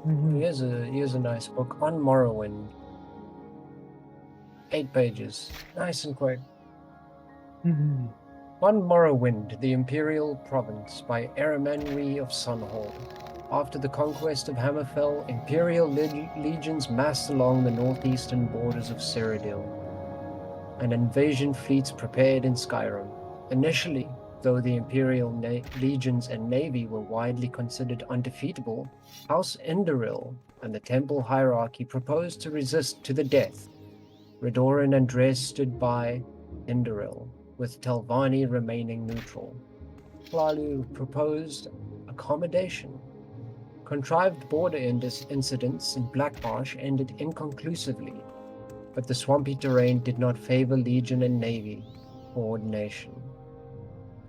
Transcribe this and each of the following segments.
Here's a nice book on Morrowind. 8 pages. Nice and quick. On Morrowind, the Imperial Province, by Eramanwe of Sunhall. After the conquest of Hammerfell, Imperial legions massed along the northeastern borders of Cyrodiil, and invasion fleets prepared in Skyrim. Initially, though the Imperial legions and navy were widely considered undefeatable, House Indoril and the Temple hierarchy proposed to resist to the death. Redoran and Dres stood by Indoril, with Telvanni remaining neutral. Hlalu proposed accommodation. Contrived border incidents in Blackmarsh ended inconclusively, but the swampy terrain did not favor Legion and Navy coordination.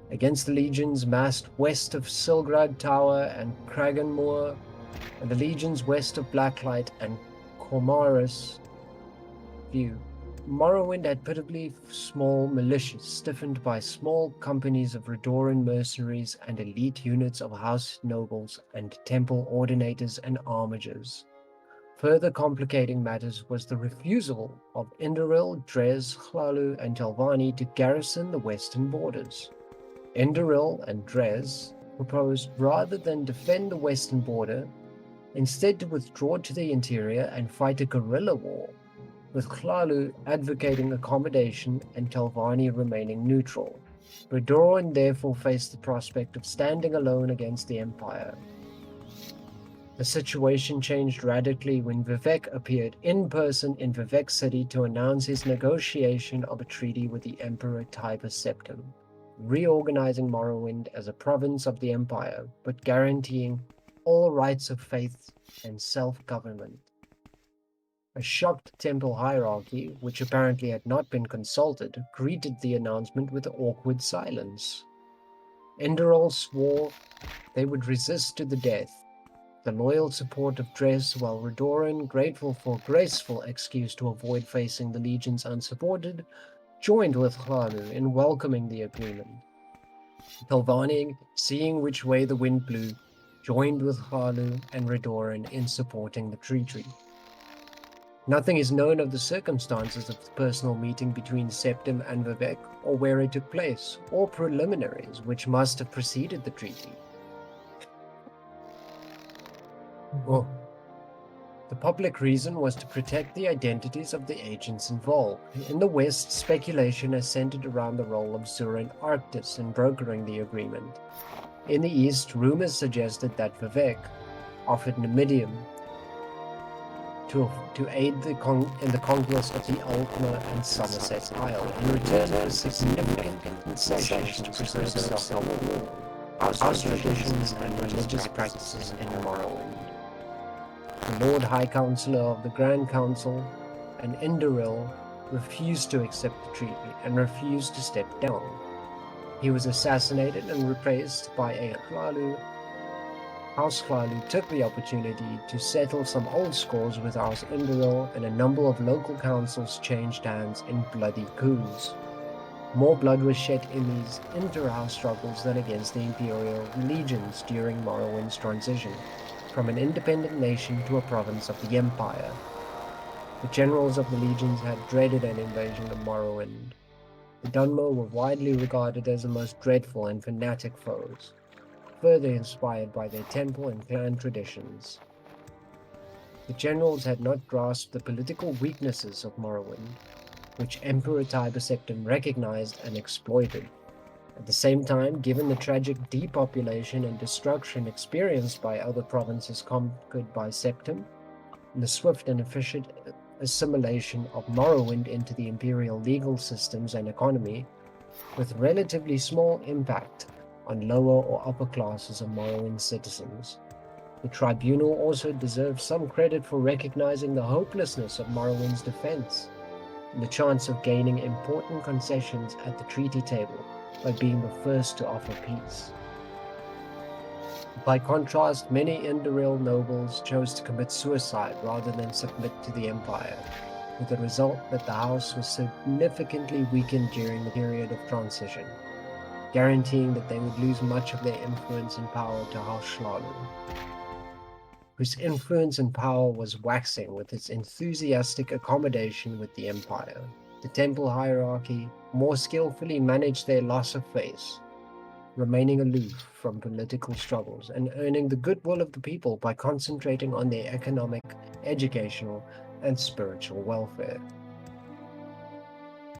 Against the legions massed west of Silgrad Tower and Kraganmoor, and the legions west of Blacklight and Cormaris View, Morrowind had pitifully small militias stiffened by small companies of Redoran mercenaries and elite units of house nobles and temple ordinators and armigers. Further complicating matters was the refusal of Indoril, Dres, Hlalu, and Telvanni to garrison the western borders. Indoril and Dres proposed, rather than defend the western border, instead to withdraw to the interior and fight a guerrilla war, with Hlalu advocating accommodation and Telvanni remaining neutral. Redoran therefore faced the prospect of standing alone against the Empire. The situation changed radically when Vivek appeared in person in Vivek City to announce his negotiation of a treaty with the Emperor Tiber Septim, reorganizing Morrowind as a province of the Empire, but guaranteeing all rights of faith and self-government. A shocked temple hierarchy, which apparently had not been consulted, greeted the announcement with awkward silence. Indoril swore they would resist to the death. The loyal support of Dres, while Redoran, grateful for a graceful excuse to avoid facing the legions unsupported, joined with Hlalu in welcoming the agreement. Telvanni, seeing which way the wind blew, joined with Hlalu and Redoran in supporting the treaty. Nothing is known of the circumstances of the personal meeting between Septim and Vivek, or where it took place, or preliminaries which must have preceded the treaty. Oh. The public reason was to protect the identities of the agents involved. In the West, speculation has centered around the role of Zurin Arctis in brokering the agreement. In the East, rumors suggested that Vivek offered Numidium to aid in the conquest of the Alkmaar and Somerset Isle, in return for significant concessions to preserve self-government, house traditions, and religious practices in Morrowind. The Lord High Counselor of the Grand Council and Indoril refused to accept the treaty and refused to step down. He was assassinated and replaced by a Hlalu. House Hlalu took the opportunity to settle some old scores with House Indoril, and a number of local councils changed hands in bloody coups. More blood was shed in these inter-house struggles than against the Imperial legions during Morrowind's transition from an independent nation to a province of the Empire. The generals of the legions had dreaded an invasion of Morrowind. The Dunmer were widely regarded as the most dreadful and fanatic foes, further inspired by their temple and clan traditions. The generals had not grasped the political weaknesses of Morrowind, which Emperor Tiber Septim recognized and exploited. At the same time, given the tragic depopulation and destruction experienced by other provinces conquered by Septim, and the swift and efficient assimilation of Morrowind into the imperial legal systems and economy, with relatively small impact on lower or upper classes of Morrowind citizens. The tribunal also deserves some credit for recognizing the hopelessness of Morrowind's defense, and the chance of gaining important concessions at the treaty table by being the first to offer peace. By contrast, many Indoril nobles chose to commit suicide rather than submit to the Empire, with the result that the house was significantly weakened during the period of transition, guaranteeing that they would lose much of their influence and power to House Hlalu. whose influence and power was waxing with its enthusiastic accommodation with the empire. The temple hierarchy more skillfully managed their loss of face, remaining aloof from political struggles and earning the goodwill of the people by concentrating on their economic, educational, and spiritual welfare.